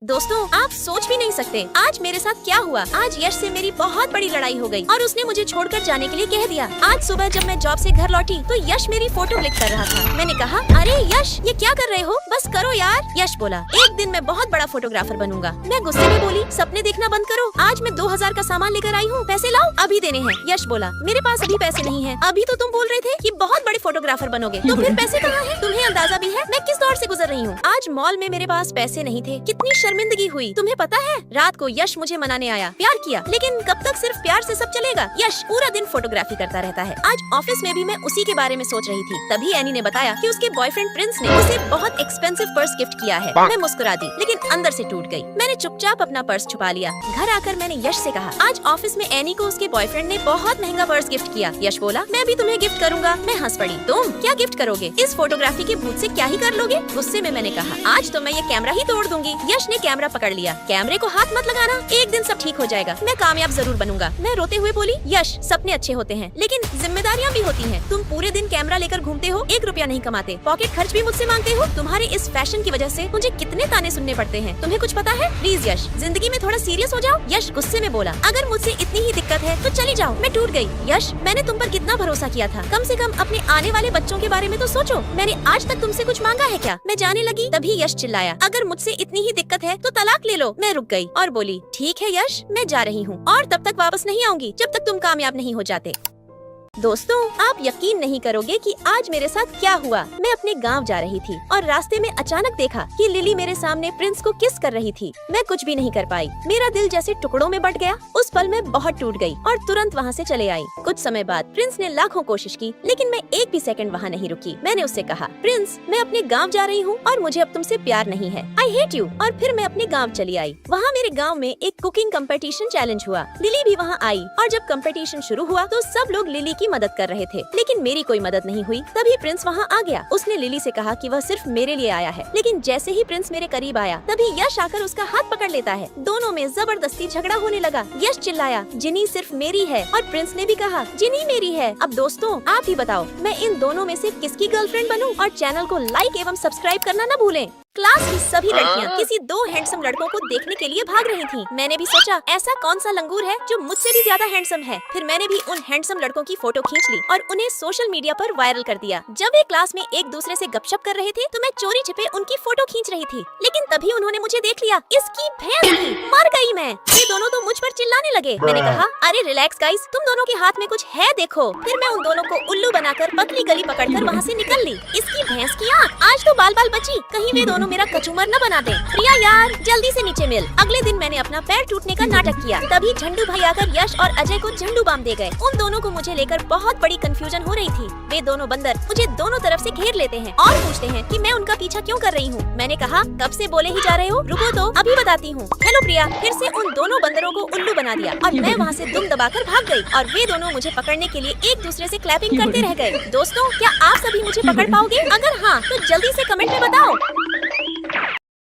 दोस्तों, आप सोच भी नहीं सकते आज मेरे साथ क्या हुआ। आज यश से मेरी बहुत बड़ी लड़ाई हो गई और उसने मुझे छोड़कर जाने के लिए कह दिया। आज सुबह जब मैं जॉब से घर लौटी तो यश मेरी फोटो क्लिक कर रहा था। मैंने कहा, अरे यश, ये क्या कर रहे हो, बस करो यार। यश बोला, एक दिन मैं बहुत बड़ा फोटोग्राफर बनूंगा। मैं गुस्से में बोली, सपने देखना बंद करो। आज मैं 2000 का सामान लेकर आई हूँ, पैसे लाओ, अभी देने हैं। यश बोला, मेरे पास अभी पैसे नहीं है। अभी तो तुम बोल रहे थे कि बहुत बड़े फोटोग्राफर बनोगे, तो फिर पैसे कहाँ हैं? तुम्हें अंदाजा भी है मैं किस दौर से गुजर रही हूँ। आज मॉल में मेरे पास पैसे नहीं थे, कितनी शर्मिंदगी हुई। तुम्हें पता है, रात को यश मुझे मनाने आया, प्यार किया, लेकिन कब तक सिर्फ प्यार से सब चलेगा। यश पूरा दिन फोटोग्राफी करता रहता है। आज ऑफिस में भी मैं उसी के बारे में सोच रही थी, तभी एनी ने बताया कि उसके बॉयफ्रेंड प्रिंस ने उसे बहुत एक्सपेंसिव पर्स गिफ्ट किया है। मैं मुस्कुरा दी, लेकिन अंदर से टूट गई। मैंने चुपचाप अपना पर्स छुपा लिया। घर आकर मैंने यश से कहा, आज ऑफिस में एनी को उसके बॉयफ्रेंड ने बहुत महंगा पर्स गिफ्ट किया। यश बोला, मैं भी तुम्हें गिफ्ट करूंगा। मैं हंस पड़ी, तुम क्या गिफ्ट करोगे? इस फोटोग्राफी के भूत से क्या ही कर लोगे? गुस्से में मैंने कहा, आज तो मैं ये कैमरा ही तोड़ दूंगी। यश ने कैमरा पकड़ लिया। कैमरे को हाथ मत लगाना, एक दिन सब ठीक हो जाएगा, मैं कामयाब जरूर बनूंगा। मैं रोते हुए बोली, यश, सपने अच्छे होते हैं लेकिन जिम्मेदारियाँ भी होती हैं। तुम पूरे दिन कैमरा लेकर घूमते हो, 1 रुपया नहीं कमाते, पॉकेट खर्च भी मुझसे मांगते हो। तुम्हारे इस फैशन की वजह से मुझे कितने ताने सुनने पड़ते हैं, तुम्हें कुछ पता है? प्लीज यश, जिंदगी में थोड़ा सीरियस हो जाओ। यश गुस्से में बोला, अगर मुझसे इतनी ही दिक्कत है तो चली जाओ। मैं टूट गई। यश, मैंने तुम पर कितना भरोसा किया था, कम से कम अपने आने वाले बच्चों के बारे में तो सोचो। मैंने आज तक तुमसे कुछ मांगा है क्या? मैं जाने लगी, तभी यश चिल्लाया, अगर मुझसे इतनी ही दिक्कत है तो तलाक ले लो। मैं रुक गई और बोली, ठीक है यश, मैं जा रही हूँ और तब तक वापस नहीं आऊंगी जब तक तुम कामयाब नहीं हो जाते। दोस्तों, आप यकीन नहीं करोगे कि आज मेरे साथ क्या हुआ। मैं अपने गांव जा रही थी और रास्ते में अचानक देखा कि लिली मेरे सामने प्रिंस को किस कर रही थी। मैं कुछ भी नहीं कर पाई, मेरा दिल जैसे टुकड़ों में बट गया। उस पल मैं बहुत टूट गई और तुरंत वहाँ से चले आई। कुछ समय बाद प्रिंस ने लाखों कोशिश की, लेकिन मैं एक भी सेकंड वहाँ नहीं रुकी। मैंने उससे कहा, प्रिंस, मैं अपने गाँव जा रही हूँ और मुझे अब तुमसे प्यार नहीं है, आई हेट यू। और फिर मैं अपने गाँव चली आई। वहाँ मेरे गाँव में एक कुकिंग कंपटीशन चैलेंज हुआ। लिली भी वहाँ आई और जब कंपटीशन शुरू हुआ तो सब लोग लिली की मदद कर रहे थे, लेकिन मेरी कोई मदद नहीं हुई। तभी प्रिंस वहाँ आ गया। उसने लिली से कहा कि वह सिर्फ मेरे लिए आया है, लेकिन जैसे ही प्रिंस मेरे करीब आया तभी यश आकर उसका हाथ पकड़ लेता है। दोनों में जबरदस्ती झगड़ा होने लगा। यश चिल्लाया, जिनी सिर्फ मेरी है, और प्रिंस ने भी कहा, जिनी मेरी है। अब दोस्तों, आप ही बताओ, मैं इन दोनों में से किसकी गर्लफ्रेंड बनूं? और चैनल को लाइक एवं सब्सक्राइब करना न भूलें। क्लास की सभी लड़कियां किसी 2 हैंडसम लड़कों को देखने के लिए भाग रही थीं। मैंने भी सोचा, ऐसा कौन सा लंगूर है जो मुझसे भी ज्यादा हैंडसम है। फिर मैंने भी उन हैंडसम लड़कों की फोटो खींच ली और उन्हें सोशल मीडिया पर वायरल कर दिया। जब वे क्लास में एक दूसरे से गपशप कर रहे थे तो मैं चोरी छिपे उनकी फोटो खींच रही थी, लेकिन तभी उन्होंने मुझे देख लिया। इसकी भैंस की, मर गई मैं। ये दोनों तो मुझ पर चिल्लाने लगे। मैंने कहा, अरे रिलैक्स गाइस, तुम दोनों के हाथ में कुछ है, देखो। फिर मैं उन दोनों को उल्लू बनाकर पतली गली पकड़कर वहाँ से निकल ली। इसकी भैंस की आँख, आज तो बाल बाल बची, कहीं वे दोनों मेरा कचूमर न बना दे। प्रिया यार, जल्दी से नीचे मिल। अगले दिन मैंने अपना पैर टूटने का नाटक किया, तभी झंडू भाई आकर यश और अजय को झंडू बाम दे गए। उन दोनों को मुझे लेकर बहुत बड़ी कंफ्यूजन हो रही थी। वे दोनों बंदर मुझे दोनों तरफ से घेर लेते हैं और पूछते हैं कि मैं उनका पीछा क्यों कर रही हूँ। मैंने कहा, कब से बोले ही जा रहे हो, रुको तो अभी बताती हूँ। हेलो प्रिया। फिर से उन दोनों बंदरों को उल्लू बना दिया और मैं वहाँ से दुम दबाकर भाग गई और वे दोनों मुझे पकड़ने के लिए एक दूसरे से क्लैपिंग करते रह गए। दोस्तों, क्या आप सभी मुझे पकड़ पाओगे? अगर हाँ तो जल्दी से कमेंट में बताओ।